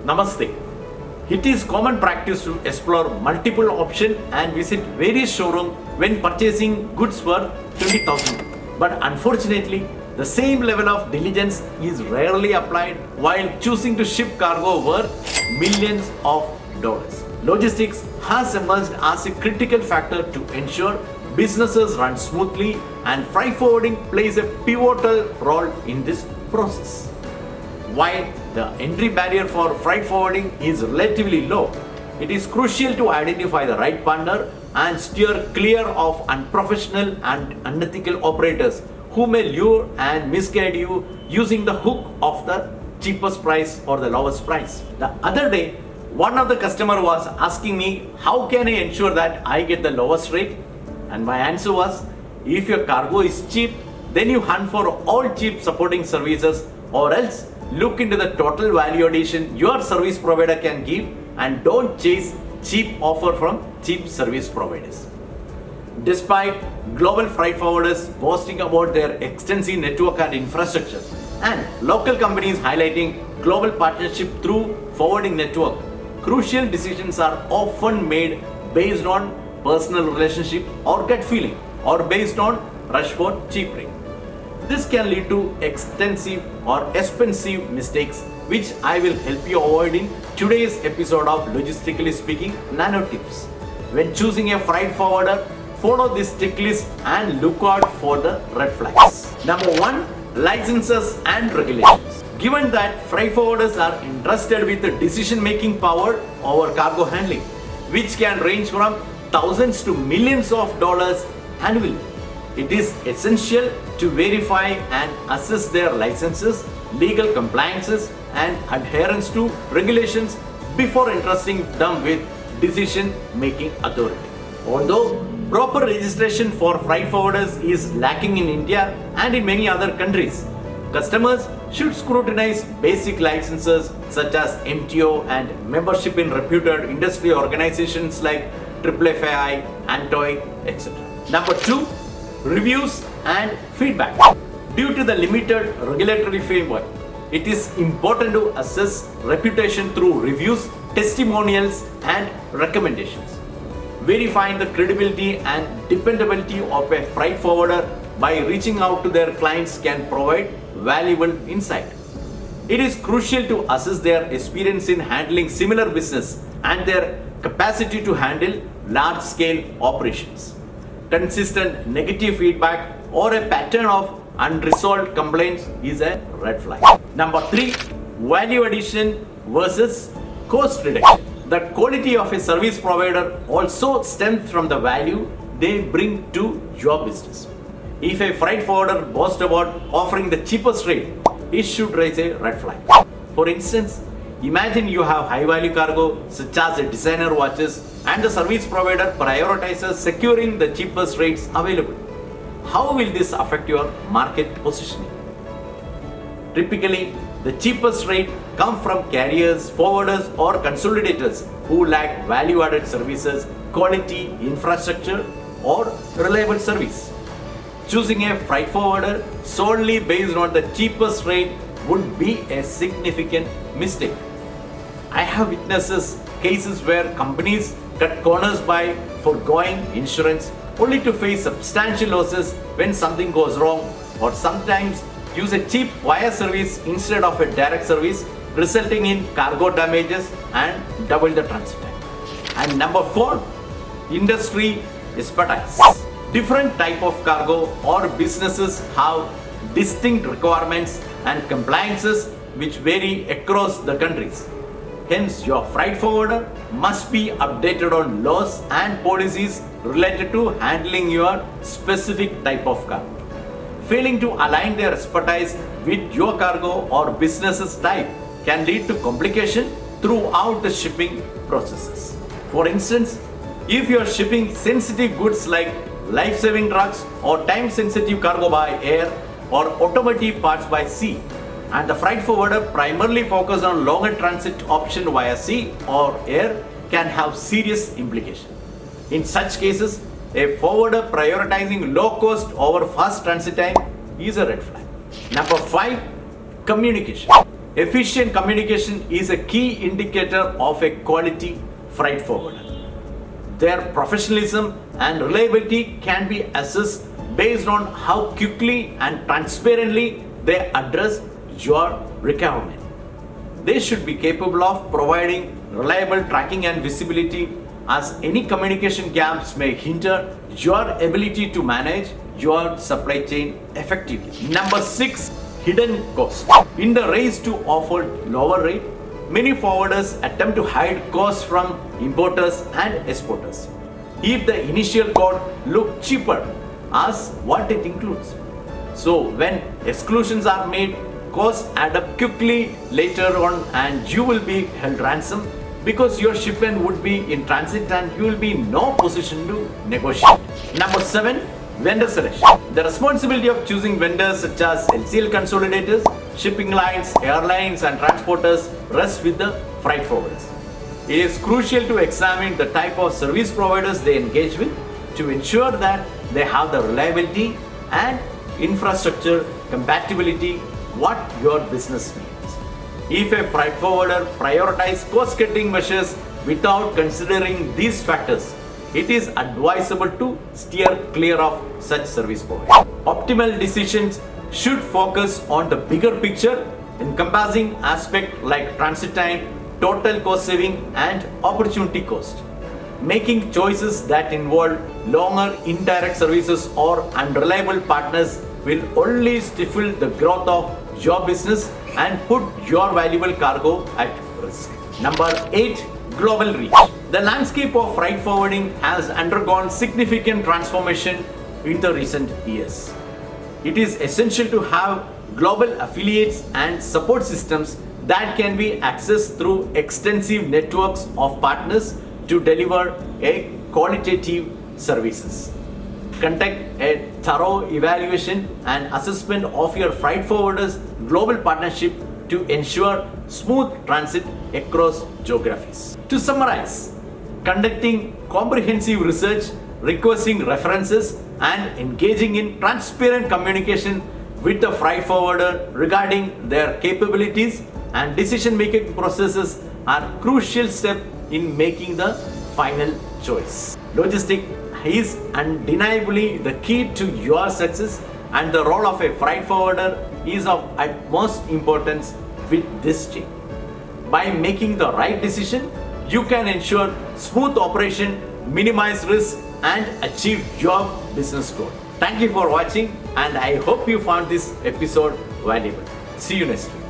Namaste. It is common practice to explore multiple options and visit various showrooms when purchasing goods for 20,000. But unfortunately, the same level of diligence is rarely applied while choosing to ship cargo worth millions of dollars. Logistics has emerged as a critical factor to ensure businesses run smoothly, and freight forwarding plays a pivotal role in this process. While the entry barrier for freight forwarding is relatively low, it is crucial to identify the right partner and steer clear of unprofessional and unethical operators who may lure and misguide you using the hook of the cheapest price or the lowest price. The other day, one of the customer was asking me, how can I ensure that I get the lowest rate? And my answer was, if your cargo is cheap, then you hunt for all cheap supporting services, or else look into the total value addition your service provider can give and don't chase cheap offer from cheap service providers. Despite global freight forwarders boasting about their extensive network and infrastructure, and local companies highlighting global partnership through forwarding network, crucial decisions are often made based on personal relationship or gut feeling, or based on rush for cheap rate. This can lead to extensive or expensive mistakes, which I will help you avoid in today's episode of Logistically Speaking Nano Tips. When choosing a freight forwarder, follow this checklist and look out for the red flags. Number 1, licenses and regulations. Given that freight forwarders are entrusted with the decision-making power over cargo handling, which can range from thousands to millions of dollars annually, it is essential to verify and assess their licenses, legal compliances, and adherence to regulations before entrusting them with decision-making authority. Although proper registration for freight forwarders is lacking in India and in many other countries, customers should scrutinize basic licenses such as MTO and membership in reputed industry organizations like FFI, Antoi, etc. Number 2, reviews and feedback. Due to the limited regulatory framework, it is important to assess reputation through reviews, testimonials, and recommendations. Verifying the credibility and dependability of a freight forwarder by reaching out to their clients can provide valuable insight. It is crucial to assess their experience in handling similar business and their capacity to handle large-scale operations. Consistent negative feedback or a pattern of unresolved complaints is a red flag. Number 3, value addition versus cost reduction. The quality of a service provider also stems from the value they bring to your business. If a freight forwarder boasts about offering the cheapest rate, it should raise a red flag. For instance, imagine you have high value cargo such as designer watches and the service provider prioritizes securing the cheapest rates available. How will this affect your market positioning? Typically, the cheapest rate come from carriers, forwarders, or consolidators who lack value-added services, quality, infrastructure, or reliable service. Choosing a freight forwarder solely based on the cheapest rate would be a significant mistake. I have witnessed cases where companies cut corners by foregoing insurance only to face substantial losses when something goes wrong, or sometimes use a cheap wire service instead of a direct service, resulting in cargo damages and double the transit time. And number 4, industry expertise. Different type of cargo or businesses have distinct requirements and compliances which vary across the countries. Hence, your freight forwarder must be updated on laws and policies related to handling your specific type of cargo. Failing to align their expertise with your cargo or business's type can lead to complication throughout the shipping processes. For instance, if you are shipping sensitive goods like life-saving drugs or time-sensitive cargo by air or automotive parts by sea, and the freight forwarder primarily focus on longer transit option via sea or air, can have serious implications. In such cases, a forwarder prioritizing low cost over fast transit time is a red flag. Number 5, communication. Efficient communication is a key indicator of a quality freight forwarder. Their professionalism and reliability can be assessed based on how quickly and transparently they address your requirement. They should be capable of providing reliable tracking and visibility, as any communication gaps may hinder your ability to manage your supply chain effectively. Number 6, hidden cost. In the race to offer lower rate, many forwarders attempt to hide costs from importers and exporters. If the initial quote looks cheaper as what it includes. So when exclusions are made, costs add up quickly later on and you will be held ransom because your shipment would be in transit and you will be in no position to negotiate. Number 7, vendor selection. The responsibility of choosing vendors such as LCL consolidators, shipping lines, airlines and transporters rests with the freight forwarders. It is crucial to examine the type of service providers they engage with to ensure that they have the reliability and infrastructure compatibility what your business needs. If a freight forwarder prioritizes cost-cutting measures without considering these factors, it is advisable to steer clear of such service providers. Optimal decisions should focus on the bigger picture, encompassing aspects like transit time, total cost saving, and opportunity cost. Making choices that involve longer indirect services or unreliable partners will only stifle the growth of your business and put your valuable cargo at risk. Number 8, global reach. The landscape of freight forwarding has undergone significant transformation in the recent years. It is essential to have global affiliates and support systems that can be accessed through extensive networks of partners to deliver a qualitative services. Conduct a thorough evaluation and assessment of your freight forwarders' global partnership to ensure smooth transit across geographies. To summarize, conducting comprehensive research, requesting references, and engaging in transparent communication with the freight forwarder regarding their capabilities and decision-making processes are crucial steps in making the final choice. Logistics is undeniably the key to your success, and the role of a freight forwarder is of utmost importance with this chain. By making the right decision, you can ensure smooth operation, minimize risk, and achieve your business goal. Thank you for watching, and I hope you found this episode valuable. See you next week.